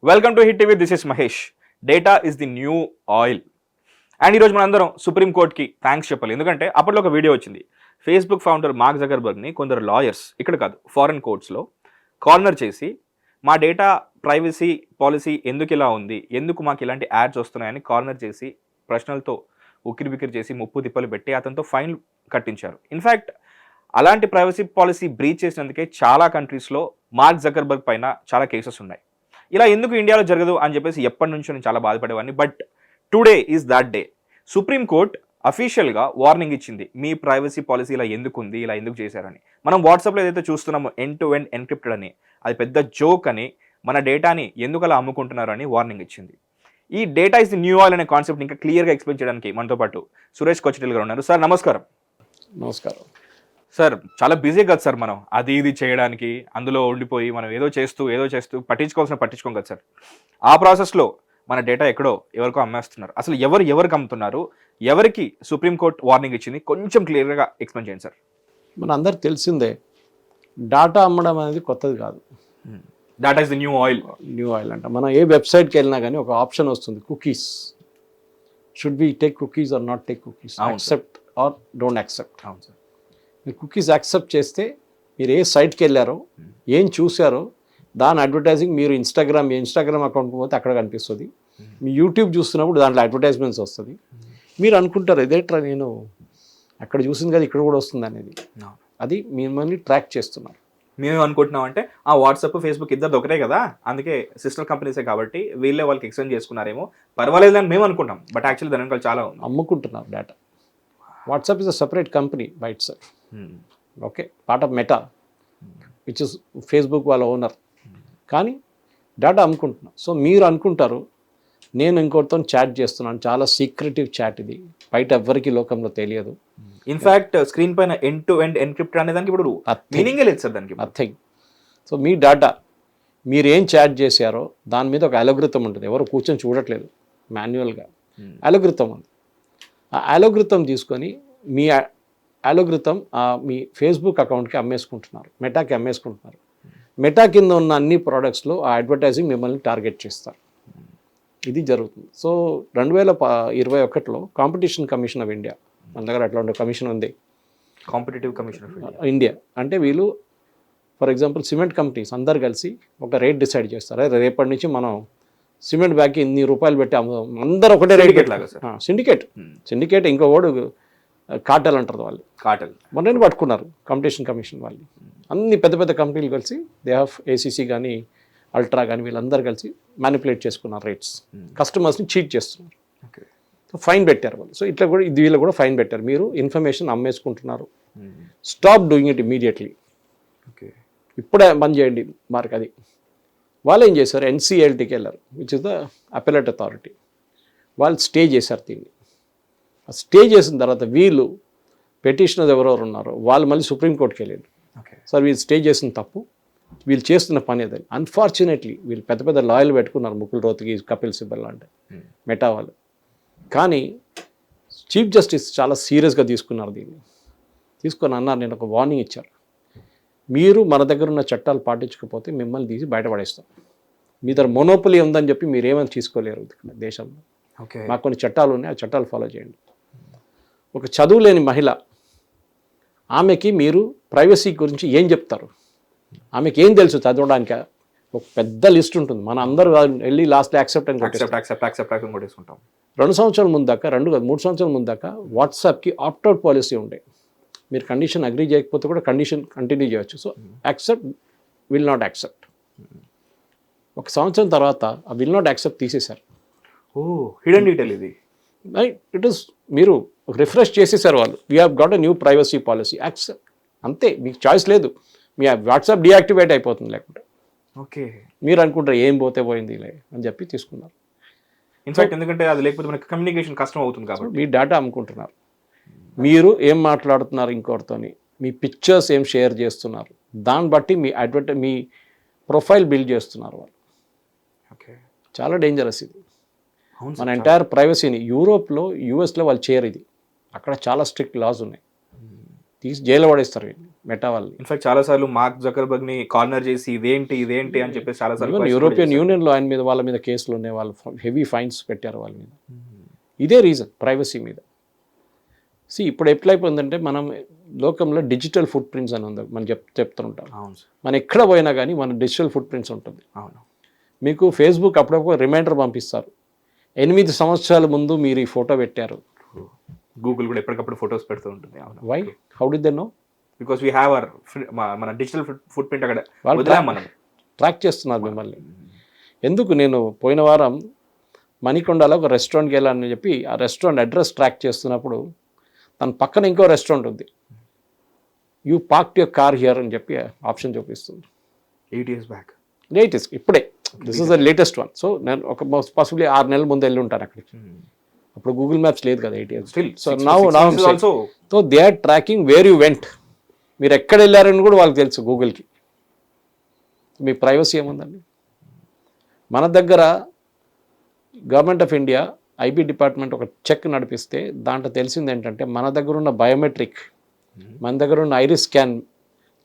Welcome to hit TV. This is Mahesh. Data is the new oil. And ఈరోజు మనందరం సుప్రీంకోర్టుకి thanks చెప్పాలి. ఎందుకంటే అప్పట్లో ఒక వీడియో వచ్చింది. ఫేస్బుక్ ఫౌండర్ మార్క్ జకర్బర్గ్ని కొందరు లాయర్స్, ఇక్కడ కాదు ఫారెన్ కోర్ట్స్లో కార్నర్ చేసి మా డేటా ప్రైవసీ పాలసీ ఎందుకు ఇలా ఉంది, ఎందుకు మాకు ఇలాంటి యాడ్స్ వస్తున్నాయని కార్నర్ చేసి ప్రశ్నలతో ఉక్కిరిబిక్కిరి చేసి ముప్పు తిప్పలు పెట్టి అతనితో ఫైన్ కట్టించారు. ఇన్ఫ్యాక్ట్ అలాంటి ప్రైవసీ పాలసీ బ్రీచ్ చేసినందుకే చాలా కంట్రీస్లో మార్క్ జకర్బర్గ్ పైన చాలా కేసెస్ ఉన్నాయి. ఇలా ఎందుకు ఇండియాలో జరగదు అని చెప్పేసి ఎప్పటి నుంచో నేను చాలా బాధపడేవాడిని. But today is that day. Supreme court అఫీషియల్గా వార్నింగ్ ఇచ్చింది, మీ ప్రైవసీ పాలసీ ఇలా ఎందుకు ఉంది, ఇలా ఎందుకు చేశారని. మనం వాట్సాప్లో ఏదైతే చూస్తున్నామో ఎండ్ టు ఎండ్ ఎన్క్రిప్టెడ్ అని, అది పెద్ద జోక్ అని, మన డేటాని ఎందుకు అలా అమ్ముకుంటున్నారు అని వార్నింగ్ ఇచ్చింది. ఈ data is the new oil అనే కాన్సెప్ట్ ఇంకా క్లియర్గా ఎక్స్ప్లెయిన్ చేయడానికి మనతో పాటు సురేష్ కొచ్చిటెల్ గారు ఉన్నారు. సార్ నమస్కారం. నమస్కారం సార్. చాలా బిజీ కదా సార్, మనం అది ఇది చేయడానికి అందులో ఉండిపోయి మనం ఏదో చేస్తూ పట్టించుకోం కదా సార్. ఆ ప్రాసెస్లో మన డేటా ఎక్కడో ఎవరికో అమ్మేస్తున్నారు. అసలు ఎవరికి అమ్ముతున్నారు, ఎవరికి సుప్రీంకోర్టు వార్నింగ్ ఇచ్చింది, కొంచెం క్లియర్గా ఎక్స్ప్లెయిన్ చేయండి సార్. మన అందరికి తెలిసిందే, డాటా అమ్మడం అనేది కొత్తది కాదు. Data is the new oil. New oil అంట. మనం ఏ వెబ్సైట్కి వెళ్ళినా కానీ ఒక ఆప్షన్ వస్తుంది, cookies. Should be take cookies or not take cookies, accept or don't accept. అవును సార్. మీరు కుకీస్ యాక్సెప్ట్ చేస్తే మీరు ఏ సైట్కి వెళ్ళారో, ఏం చూసారో దాని అడ్వర్టైజింగ్ మీరు ఇన్స్టాగ్రామ్ అకౌంట్కి పోతే అక్కడ కనిపిస్తుంది. మీ యూట్యూబ్ చూస్తున్నప్పుడు దాంట్లో అడ్వర్టైజ్మెంట్స్ వస్తుంది. మీరు అనుకుంటారు ఇదేట్రా నేను అక్కడ చూసింది కదా ఇక్కడ కూడా వస్తుంది అనేది. అది మిమ్మల్ని ట్రాక్ చేస్తున్నారు. మేము అనుకుంటున్నాం అంటే ఆ వాట్సాప్ ఫేస్బుక్ ఇద్దరు ఒకటే కదా, అందుకే సిస్టర్ కంపెనీసే కాబట్టి వీళ్ళే వాళ్ళకి ఎక్స్చేంజ్ చేసుకున్నారేమో, పర్వాలేదు అని మేము అనుకుంటాం. బట్ యాక్చువల్లీ దాని వెనకాల చాలా ఉంది. అమ్ముకుంటున్నారు data. WhatsApp is a separate company by it self. Okay, part of meta which is Facebook వాళ్ళ ఓనర్. కానీ డేటా అమ్ముకుంటున్నాం. సో మీరు అనుకుంటారు నేను ఇంకోటితో చాట్ చేస్తున్నాను, చాలా సీక్రెటివ్ చాట్, ఇది బయట ఎవ్వరికి లోకంలో తెలియదు. ఇన్ఫాక్ట్ స్క్రీన్ పైన ఎండ్ టు ఎండ్ ఎన్క్రిప్ట్ అనే దానికి ఇప్పుడు మీనింగ్ లేదు సార్ దానికి. నథింగ్. సో మీ డేటా మీరు ఏం చాట్ చేశారో దాని మీద ఒక అలోగ్రితం ఉంటుంది. ఎవరు కూర్చొని చూడట్లేదు, మాన్యువల్గా అలోగ్రితం ఉంది. ఆ అలోగ్రితం తీసుకొని మీ అలోగ్రితం మీ ఫేస్బుక్ అకౌంట్కి అమ్మేసుకుంటున్నారు, మెటాకి అమ్మేసుకుంటున్నారు. మెటా కింద ఉన్న అన్ని ప్రోడక్ట్స్లో ఆ అడ్వర్టైజింగ్ మిమ్మల్ని టార్గెట్ చేస్తారు. ఇది జరుగుతుంది. సో 2021లో కాంపిటీషన్ కమిషన్ ఆఫ్ ఇండియా, మన దగ్గర అట్లాంటి కమిషన్ ఉంది, కాంపిటేటివ్ కమిషన్ ఆఫ్ ఇండియా. అంటే వీళ్ళు ఫర్ ఎగ్జాంపుల్ సిమెంట్ కంపెనీస్ అందరు కలిసి ఒక రేట్ డిసైడ్ చేస్తారు. రేపటి నుంచి మనం సిమెంట్ బ్యాగ్కి ఇన్ని రూపాయలు పెట్టి అందరు ఒకటే రేట్ లాగా. సిండికేట్ ఇంకోడు కార్టెల్ అంటారు వాళ్ళు. కార్టెల్ మొన్న పట్టుకున్నారు కాంపిటీషన్ కమిషన్ వాళ్ళు. అన్ని పెద్ద పెద్ద కంపెనీలు కలిసి దే హ్యావ్ ఏసీసీ కానీ అల్ట్రా కానీ వీళ్ళందరూ కలిసి మ్యానిపులేట్ చేసుకున్నారు రేట్స్, కస్టమర్స్ని చీట్ చేస్తున్నారు. సో ఫైన్ పెట్టారు వాళ్ళు. సో ఇట్లా కూడా వీళ్ళు కూడా ఫైన్ పెట్టారు, మీరు ఇన్ఫర్మేషన్ అమ్మేసుకుంటున్నారు, స్టాప్ డూయింగ్ ఇట్ ఇమీడియట్లీ, ఇప్పుడే బంద్ చేయండి మార్క్. అది వాళ్ళు ఏం చేశారు, ఎన్సీఎల్టీకి వెళ్ళారు, which is the appellate authority. వాళ్ళు స్టే చేశారు దీన్ని. స్టే చేసిన తర్వాత వీళ్ళు పెటిషనర్స్ ఎవరెవరు ఉన్నారో వాళ్ళు మళ్ళీ సుప్రీంకోర్టుకి వెళ్ళారు. సార్ వీళ్ళు స్టే చేసిన తప్పు, వీళ్ళు చేస్తున్న పని అదని. అన్ఫార్చునేట్లీ వీళ్ళు పెద్ద పెద్ద లాయర్లు పెట్టుకున్నారు, ముకుల్ రోహత్గి, కపిల్ సిబల్ అంటే మెటా వాళ్ళు. కానీ చీఫ్ జస్టిస్ చాలా సీరియస్గా తీసుకున్నారు దీన్ని. తీసుకొని అన్నారు, నేను ఒక వార్నింగ్ ఇచ్చారు, మీరు మన దగ్గర ఉన్న చట్టాలు పాటించకపోతే మిమ్మల్ని తీసి బయటపడేస్తాం. మీ దగ్గర మొనోపలి ఉందని చెప్పి మీరు ఏమైనా తీసుకోలేరు దేశంలో. మాకు కొన్ని చట్టాలు ఉన్నాయి, ఆ చట్టాలు ఫాలో చేయండి. ఒక చదువులేని మహిళ, ఆమెకి మీరు ప్రైవసీ గురించి ఏం చెప్తారు? ఆమెకి ఏం తెలుసు చదవడానికి? ఒక పెద్ద లిస్ట్ ఉంటుంది, మన అందరూ వెళ్ళి లాస్ట్లో యాక్సెప్ట్ అని కొట్టేసుకుంటాం. 2 సంవత్సరాల ముందు దాకా, 3 సంవత్సరాల ముందు దాకా వాట్సాప్కి ఆప్ట్అవుట్ పాలసీ ఉండే. మీరు కండిషన్ అగ్రీ చేయకపోతే కూడా కండిషన్ కంటిన్యూ చేయవచ్చు. So accept, will not accept. 1 సంవత్సరం తర్వాత ఆ విల్ నాట్ యాక్సెప్ట్ తీసేశారు. హిడెన్ డీటెయిల్ ఇది. ఇట్ ఈస్, మీరు రిఫ్రెష్ చేసేసారు వాళ్ళు, we have got a new privacy policy, accept. అంతే, మీకు చాయిస్ లేదు. మీ వాట్సాప్ డీయాక్టివేట్ అయిపోతుంది లేకుంటే. ఓకే, మీరు అనుకుంటారు ఏం పోతే పోయింది అని చెప్పి తీసుకున్నారు. ఇన్ఫాక్ట్ ఎందుకంటే అది లేకపోతే మనకి కమ్యూనికేషన్ కష్టం అవుతుంది కాబట్టి. మీ డేటా అమ్ముకుంటున్నారు, మీరు ఏం మాట్లాడుతున్నారు ఇంకోటితోని, మీ పిక్చర్స్ ఏం షేర్ చేస్తున్నారు, దాన్ని బట్టి మీ ప్రొఫైల్ బిల్డ్ చేస్తున్నారు వాళ్ళు. ఓకే, చాలా డేంజరస్ ఇది. మన ఎంటైర్ ప్రైవసీని యూరోప్లో, యూఎస్లో వాళ్ళు చేయరు ఇది. అక్కడ చాలా స్ట్రిక్ట్ లాస్ ఉన్నాయి. తీసి జైలు పడేస్తారు మెటా వాళ్ళు. ఇన్ఫాక్ట్ చాలా సార్లు మార్క్ జకర్బర్గ్ ని కార్నర్ చేసి ఇదేంటి అని చెప్పేసి చాలా సార్లు యూరోపియన్ యూనియన్లో ఆయన మీద వాళ్ళ మీద కేసులు ఉన్నాయి, వాళ్ళు హెవీ ఫైన్స్ పెట్టారు వాళ్ళ మీద. ఇదే రీజన్, ప్రైవసీ మీద. ఇప్పుడు ఎట్లయిపోయిందంటే మనం లోకంలో డిజిటల్ ఫుట్ ప్రింట్స్ అని ఉంది, మనం చెప్తుంటాం. మనం ఎక్కడ పోయినా కానీ మన డిజిటల్ ఫుట్ ప్రింట్స్ ఉంటుంది. అవును. మీకు ఫేస్బుక్ అప్పుడప్పుడు రిమైండర్ పంపిస్తారు, 8 సంవత్సరాల ముందు మీరు ఈ ఫోటో పెట్టారు. గూగుల్ కూడా ఎప్పటికప్పుడు ఫొటోస్ పెడుతూ ఉంటుంది. Why, how did they know? Because we have our మన డిజిటల్ ఫుట్ ప్రింట్ అక్కడ వదిలాం మనం. ట్రాక్ చేస్తున్నారు మిమ్మల్ని. ఎందుకు, నేను పోయిన వారం మణికొండలో ఒక రెస్టారెంట్కి వెళ్ళాలని చెప్పి ఆ రెస్టారెంట్ అడ్రస్ ట్రాక్ చేస్తున్నప్పుడు దాని పక్కన ఇంకో రెస్టారెంట్ ఉంది, you park your car here అని చెప్పి ఆప్షన్ చూపిస్తుంది. 8 years బ్యాక్. లేటెస్ట్ ఇప్పుడే, this is the latest one. So నేను ఒక పాసిబుల్లీ 6 నెలల ముందు వెళ్ళి ఉంటాను అక్కడికి. అప్పుడు గూగుల్ మ్యాప్స్ లేదు కదా 8 years. So so they are tracking where you went, మీరు ఎక్కడ వెళ్ళారని కూడా వాళ్ళకి తెలుసు గూగుల్కి. మీ ప్రైవసీ ఏముందండి? మన దగ్గర government of India IB department ఒక చెక్ నడిపిస్తే దాంట్లో తెలిసింది ఏంటంటే మన దగ్గర ఉన్న బయోమెట్రిక్, మన దగ్గర ఉన్న ఐరిస్ స్కాన్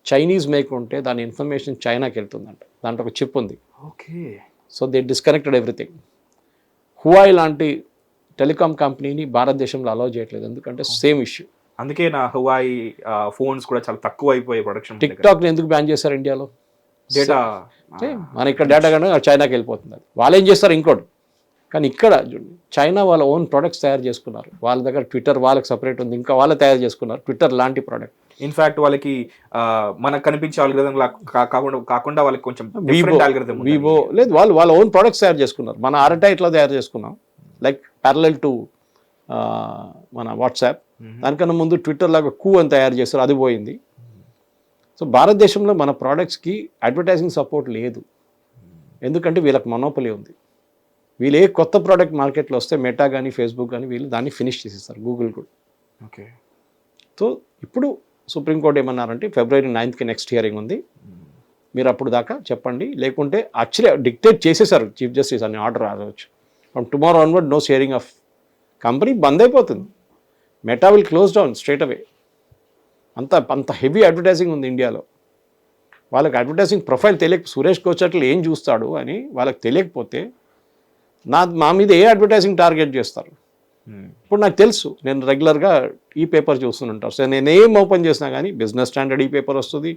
చైనీస్ మేక్ ఉంటే దాని ఇన్ఫర్మేషన్ చైనాకి వెళ్తుందంట. దాంట్లో ఒక చిప్ ఉంది. Okay. So they disconnected everything. Huawei లాంటి టెలికాం కంపెనీని భారతదేశంలో అలౌ చేయట్లేదు, ఎందుకంటే సేమ్ ఇష్యూ. అందుకే నా హువాయి ఫోన్స్ కూడా చాలా తక్కువ అయిపోయాయి ప్రొడక్షన్. టిక్ టాక్ని ఎందుకు బ్యాన్ చేశారు ఇండియాలో? డేటా మన ఇక్కడ డేటా కానీ చైనాకి వెళ్ళిపోతుంది. వాళ్ళు ఏం చేస్తారు ఇంకోటి, కానీ ఇక్కడ చైనా వాళ్ళ ఓన్ ప్రొడక్ట్స్ తయారు చేసుకున్నారు. వాళ్ళ దగ్గర ట్విట్టర్ వాళ్ళకి సపరేట్ ఉంది, ఇంకా వాళ్ళే తయారు చేసుకున్నారు ట్విట్టర్ లాంటి ప్రోడక్ట్. ఇన్ఫాక్ట్ వాళ్ళకి మనకు కనిపించే ఆల్గరిథం కాకుండా వాళ్ళకి కొంచెం వివో లేదు, వాళ్ళు వాళ్ళ ఓన్ ప్రొడక్ట్స్ తయారు చేసుకున్నారు. మన ఆర్ఐ ఇట్లా తయారు చేసుకున్నాం, లైక్ ప్యారలల్ టు మన వాట్సాప్. దానికన్నా ముందు ట్విట్టర్ లాగా అని తయారు చేస్తారు, అది పోయింది. సో భారతదేశంలో మన ప్రోడక్ట్స్కి అడ్వర్టైజింగ్ సపోర్ట్ లేదు, ఎందుకంటే వీళ్ళకి మొనోపలి ఉంది. వీళ్ళు ఏ కొత్త ప్రోడక్ట్ మార్కెట్లో వస్తే మెటా కానీ ఫేస్బుక్ కానీ వీళ్ళు దాన్ని ఫినిష్ చేసేస్తారు, గూగుల్ కూడా. ఓకే. సో ఇప్పుడు సుప్రీంకోర్టు ఏమన్నారంటే February 9th నెక్స్ట్ హియరింగ్ ఉంది, మీరు అప్పుడు దాకా చెప్పండి, లేకుంటే యాక్చువల్లీ డిక్టేట్ చేసేసారు చీఫ్ జస్టిస్ అని ఆర్డర్ రావచ్చు. From tomorrow onward no sharing of, company బంద్ అయిపోతుంది. Meta will close down straight away. అంత హెవీ అడ్వర్టైజింగ్ ఉంది ఇండియాలో. వాళ్ళకి ప్రొఫైల్ తెలియక, సురేష్ కోచర్లు ఏం చూస్తాడు అని వాళ్ళకి తెలియకపోతే మా మీద ఏ అడ్వర్టైజింగ్ టార్గెట్ చేస్తారు? ఇప్పుడు నాకు తెలుసు, నేను రెగ్యులర్గా ఈ పేపర్ చూస్తుంటాను. సో నేను ఏం ఓపెన్ చేసినా కానీ బిజినెస్ స్టాండర్డ్ ఈ పేపర్ వస్తుంది,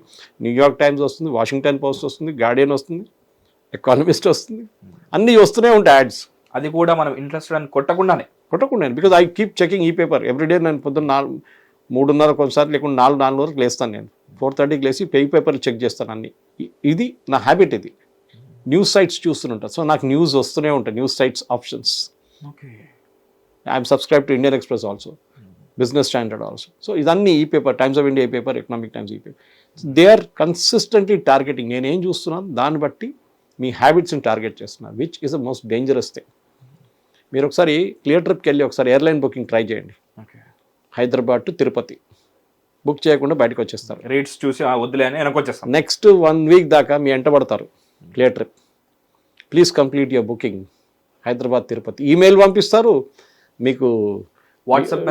న్యూయార్క్ టైమ్స్ వస్తుంది, వాషింగ్టన్ పోస్ట్ వస్తుంది, గార్డియన్ వస్తుంది, ఎకానమిస్ట్ వస్తుంది, అన్నీ వస్తూనే ఉంటాయి యాడ్స్. అది కూడా మనం ఇంట్రెస్టెడ్ అని కొట్టకుండానే బికాజ్ ఐ కీప్ చెకింగ్ ఈ పేపర్ ఎవ్రీడే. నేను పొద్దున్న 3:30 ఒకసారి లేకుండా 4 వరకు లేస్తాను. నేను 4:30కి లేచి పేపర్లు చెక్ చేస్తాను అన్ని. ఇది నా హ్యాబిట్. ఇది న్యూస్ సైట్స్ చూస్తుంటాను. సో నాకు న్యూస్ వస్తూనే ఉంటాయి, news sites options. Okay. I'm subscribe to Indian Express also, Business Standard also. So ఇదన్నీ e paper, Times of India e paper, Economic Times e paper. They are consistently targeting. నేనేం చూస్తున్నాను దాన్ని బట్టి మీ హ్యాబిట్స్ని టార్గెట్ చేస్తున్నారు, which is the most dangerous thing. మీరు ఒకసారి క్లియర్ ట్రిప్కి వెళ్ళి ఒకసారి ఎయిర్లైన్ బుకింగ్ ట్రై చేయండి. హైదరాబాద్ టు తిరుపతి బుక్ చేయకుండా బయటకు వచ్చేస్తారు. రేట్స్ చూసి వద్దులే అని వెనక్కి వచ్చేస్తాం. నెక్స్ట్ 1 week దాకా మీ ఎంట పడతారు. Clear trip, please complete your booking, Hyderabad Tirupati. Email పంపిస్తారు మీకు, వాట్సాప్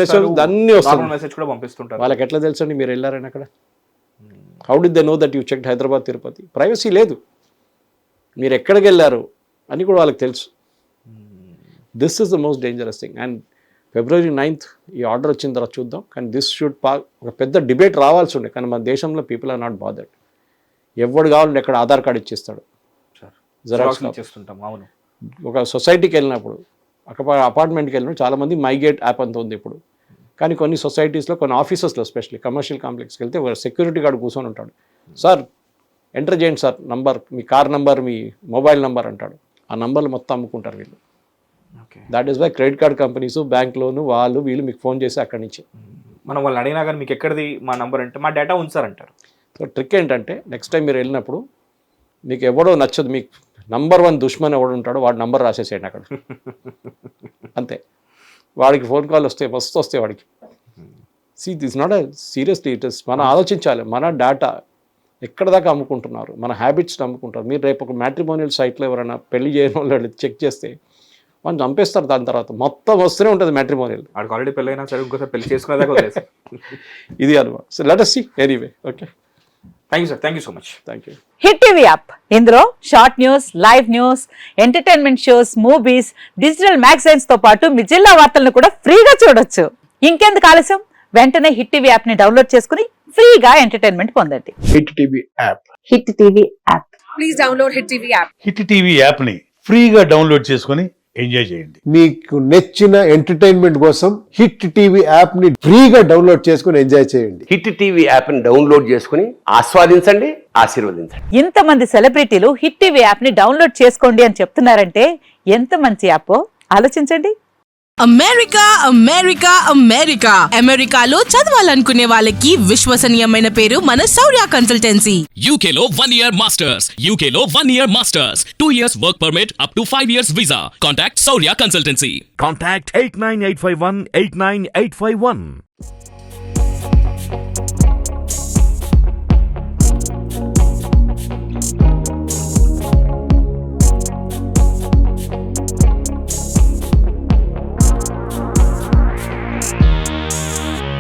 మెసేజ్ అన్నీ వస్తాయి. వాళ్ళకి ఎట్లా తెలుసండి మీరు వెళ్ళారని అక్కడ? How did they know that you checked Hyderabad Tirupati? Privacy లేదు, మీరు ఎక్కడికి వెళ్ళారు అని కూడా వాళ్ళకి తెలుసు. This is the most dangerous thing. And February 9th ఈ ఆర్డర్ వచ్చిన తర్వాత చూద్దాం. కానీ దిస్ షుడ్ ఒక పెద్ద డిబేట్ రావాల్సి ఉండే, కానీ మన దేశంలో పీపుల్ ఆర్ నాట్ బాదర్డ్. ఎవడు కావాలంటే ఎక్కడ ఆధార్ కార్డు ఇచ్చేస్తాడు, జెరాక్స్ చేస్తుంటాం. అవును. ఒక సొసైటీకి వెళ్ళినప్పుడు, అపార్ట్మెంట్కి వెళ్ళినప్పుడు చాలామంది మైగేట్ యాప్ అంత ఉంది ఇప్పుడు. కానీ కొన్ని సొసైటీస్లో, కొన్ని ఆఫీసెస్లో, ఎస్పెషల్లీ కమర్షియల్ కాంప్లెక్స్కి వెళ్తే ఒక సెక్యూరిటీ గార్డు కూర్చొని ఉంటాడు. సార్ ఎంటర్ చేయండి సార్ నంబర్, మీ కార్ నంబర్, మీ మొబైల్ నంబర్ అంటాడు. ఆ నంబర్లు మొత్తం అమ్ముకుంటారు వీళ్ళు. That is why credit card companies, bank loan వీళ్ళు మీకు ఫోన్ చేసి అక్కడి నుంచి, మనం వాళ్ళని అడిగినా కానీ మీకు ఎక్కడిది మా నంబర్ అంటే మా డేటా ఉంచారంటారు. సో ట్రిక్ ఏంటంటే నెక్స్ట్ టైం మీరు వెళ్ళినప్పుడు మీకు ఎవడో నచ్చదు, మీకు నంబర్ 1 దుష్మన్ ఎవడు ఉంటాడో వాడి నంబర్ రాసేసేయండి అక్కడ. అంతే. వాడికి ఫోన్ కాల్ వస్తే మస్తు వస్తాయి వాడికి. This not seriously it is. మనం ఆలోచించాలి, మన డేటా ఎక్కడ దాకా అమ్ముకుంటున్నారు, మన హ్యాబిట్స్ని అమ్ముకుంటారు. మీరు రేపు ఒక మ్యాట్రిమోనియల్ సైట్లో ఎవరైనా పెళ్లి చేయని వాళ్ళు చెక్ చేస్తే వాళ్ళు చంపేస్తారు. దాని తర్వాత మొత్తం వస్తూనే ఉంటుంది మ్యాట్రిమోనియల్. ఆడికి ఆల్రెడీ పెళ్ళైనా సరే ఇంకోసారి పెళ్లి చేసుకునేదాకా వదిలేసి. ఇది అనమాట. So let us see anyway. Okay, thank you so much. Thank you. Hit TV app, ఇందులో short news, live news, entertainment shows, movies, digital magazines తో పాటు మీ జిల్లా వార్తలను కూడా ఫ్రీగా చూడొచ్చు. ఇంకెందుకు ఆలస్యం, వెంటనే హిట్ టీవీ యాప్ ని డౌన్లోడ్ చేసుకుని ఫ్రీగా ఎంటర్టైన్మెంట్ పొందండి. Hit TV app. Hit TV app. Please download Hit TV app. Hit TV యాప్ని ఫ్రీగా డౌన్లోడ్ చేసుకొని ఎంజాయ్ చేయండి. మీకు నచ్చిన ఎంటర్టైన్మెంట్ కోసం హిట్ టీవీ యాప్ ని ఫ్రీగా డౌన్లోడ్ చేసుకుని ఎంజాయ్ చేయండి. హిట్ టీవీ యాప్ని డౌన్లోడ్ చేసుకుని ఆస్వాదించండి, ఆశీర్వదించండి. ఇంతమంది సెలబ్రిటీలు హిట్ టీవీ యాప్ ని డౌన్లోడ్ చేసుకోండి అని చెప్తున్నారంటే ఎంత మంచి యాప్ ఆలోచించండి. అమెరికా అమెరికా అమెరికా అమెరికాలో చదవాలనుకునే వాళ్ళకి విశ్వసనీయమైన పేరు మన శౌర్య consultancy. UK Law 1 Year Masters. UK Law 1 Year Masters. 2 years work permit up to 5 years visa. Contact Saurya Consultancy. Contact 89851 89851.